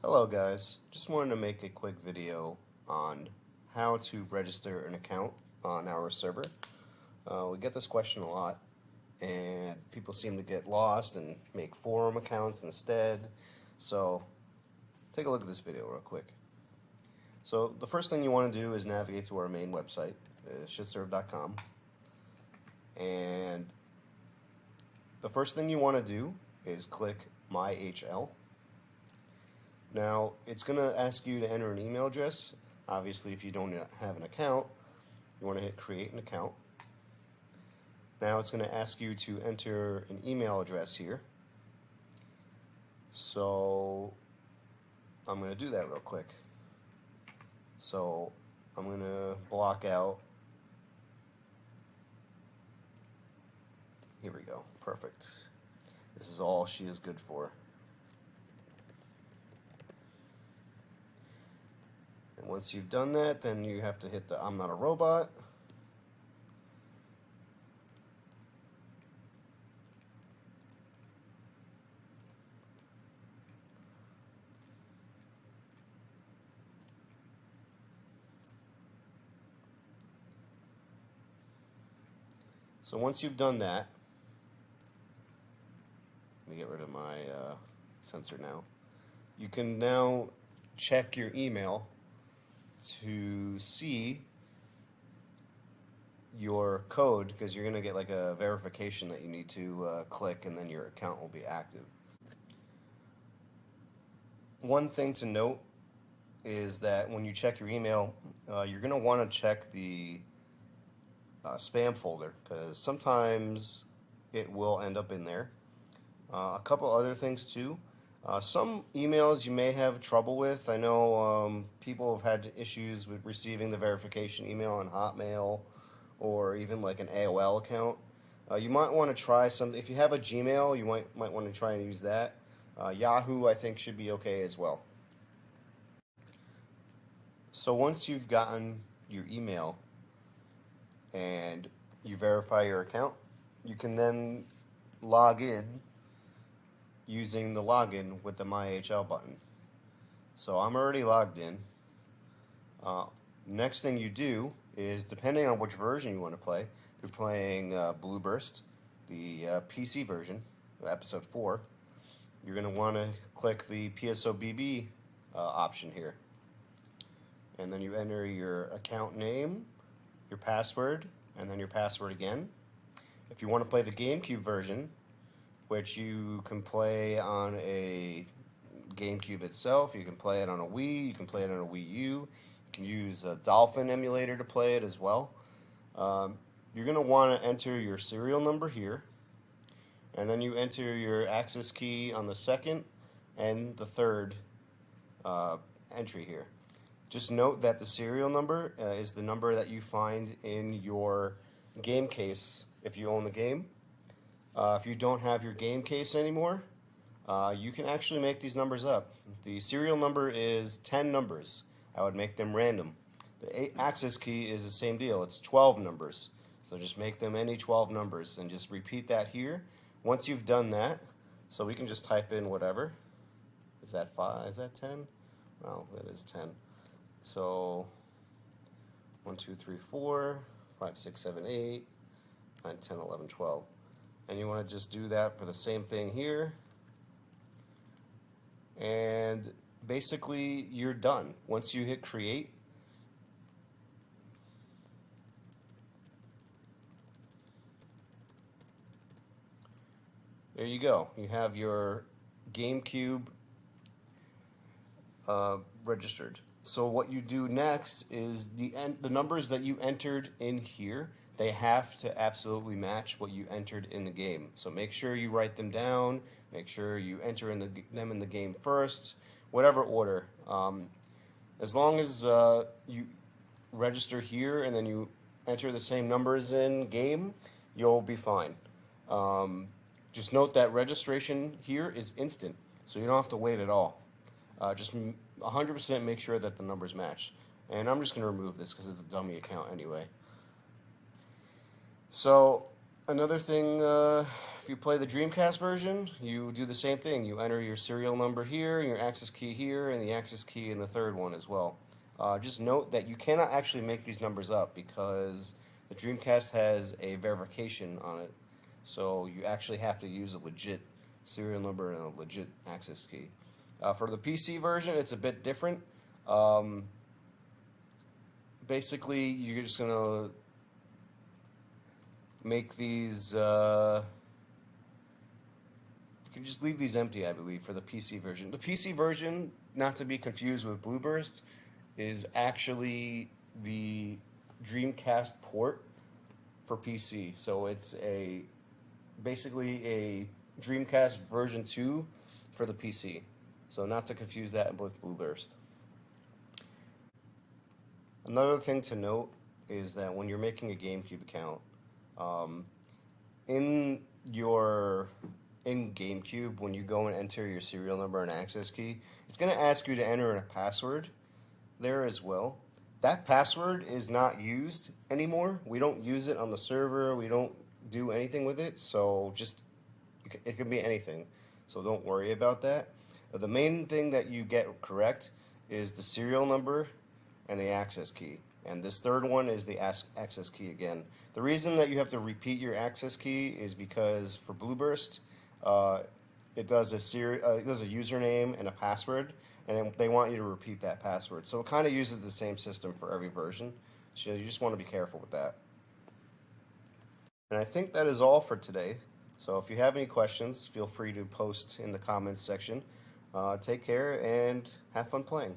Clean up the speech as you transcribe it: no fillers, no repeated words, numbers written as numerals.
Hello guys, just wanted to make a quick video on how to register an account on our server. We get this question a lot and people seem to get lost and make forum accounts instead. So take a look at this video real quick. So the first thing you want to do is navigate to our main website, shitserve.com, and the first thing you want to do is click My HL. Now, it's going to ask you to enter an email address. Obviously, if you don't have an account, you want to hit create an account. Now, it's going to ask you to enter an email address here. So, I'm going to do that real quick. So, I'm going to block out. Here we go. Perfect. This is all she is good for. And once you've done that, then you have to hit the I'm not a robot. So once you've done that, let me get rid of my sensor now. You can now check your email to see your code, because you're going to get like a verification that you need to click, and then your account will be active. One thing to note is that when you check your email, you're going to want to check the spam folder, because sometimes it will end up in there. A couple other things too. Some emails you may have trouble with. I know people have had issues with receiving the verification email on Hotmail or even like an AOL account. You might want to try some. If you have a Gmail, you might want to try and use that. Yahoo, I think, should be okay as well. So once you've gotten your email and you verify your account, you can then log in using the login with the My HL button. So I'm already logged in. Next thing you do is, depending on which version you want to play, if you're playing Blue Burst, the PC version, episode 4, you're going to want to click the PSOBB option here. And then you enter your account name, your password, and then your password again. If you want to play the GameCube version, which you can play on a GameCube itself, you can play it on a Wii, you can play it on a Wii U, you can use a Dolphin emulator to play it as well. You're going to want to enter your serial number here, and then you enter your access key on the second and the third entry here. Just note that the serial number is the number that you find in your game case if you own the game. If you don't have your game case anymore, you can actually make these numbers up. The serial number is 10 numbers. I would make them random. The access key is the same deal. It's 12 numbers. So just make them any 12 numbers and just repeat that here. Once you've done that, so we can just type in whatever. Is that 5? Is that 10? Well, that is 10. So 1, 2, 3, 4, 5, 6, 7, 8, 9, 10, 11, 12. And you want to just do that for the same thing here. And basically you're done. Once you hit create, there you go. You have your GameCube registered. So what you do next is the numbers that you entered in here, they have to absolutely match what you entered in the game. So make sure you write them down. Make sure you enter them in the game first, whatever order. As long as you register here and then you enter the same numbers in game, you'll be fine. Just note that registration here is instant, so you don't have to wait at all. Just 100% make sure that the numbers match. And I'm just going to remove this because it's a dummy account anyway. So another thing if you play the Dreamcast version, you do the same thing. You enter your serial number here, your access key here, and the access key in the third one as well. Just note that you cannot actually make these numbers up because the Dreamcast has a verification on it. So you actually have to use a legit serial number and a legit access key. For the PC version, it's a bit different. Basically, you're just going to make these... you can just leave these empty, I believe, for the PC version. The PC version, not to be confused with Blueburst, is actually the Dreamcast port for PC. So it's basically a Dreamcast version 2 for the PC. So not to confuse that with Blueburst. Another thing to note is that when you're making a GameCube account, in GameCube, when you go and enter your serial number and access key, it's going to ask you to enter in a password there as well. That password is not used anymore. We don't use it on the server. We don't do anything with it. So it can be anything. So don't worry about that. The main thing that you get correct is the serial number and the access key. And this third one is the access key again. The reason that you have to repeat your access key is because for Blueburst, it does a username and a password, and they want you to repeat that password. So it kind of uses the same system for every version. So you just want to be careful with that. And I think that is all for today. So if you have any questions, feel free to post in the comments section. Take care and have fun playing.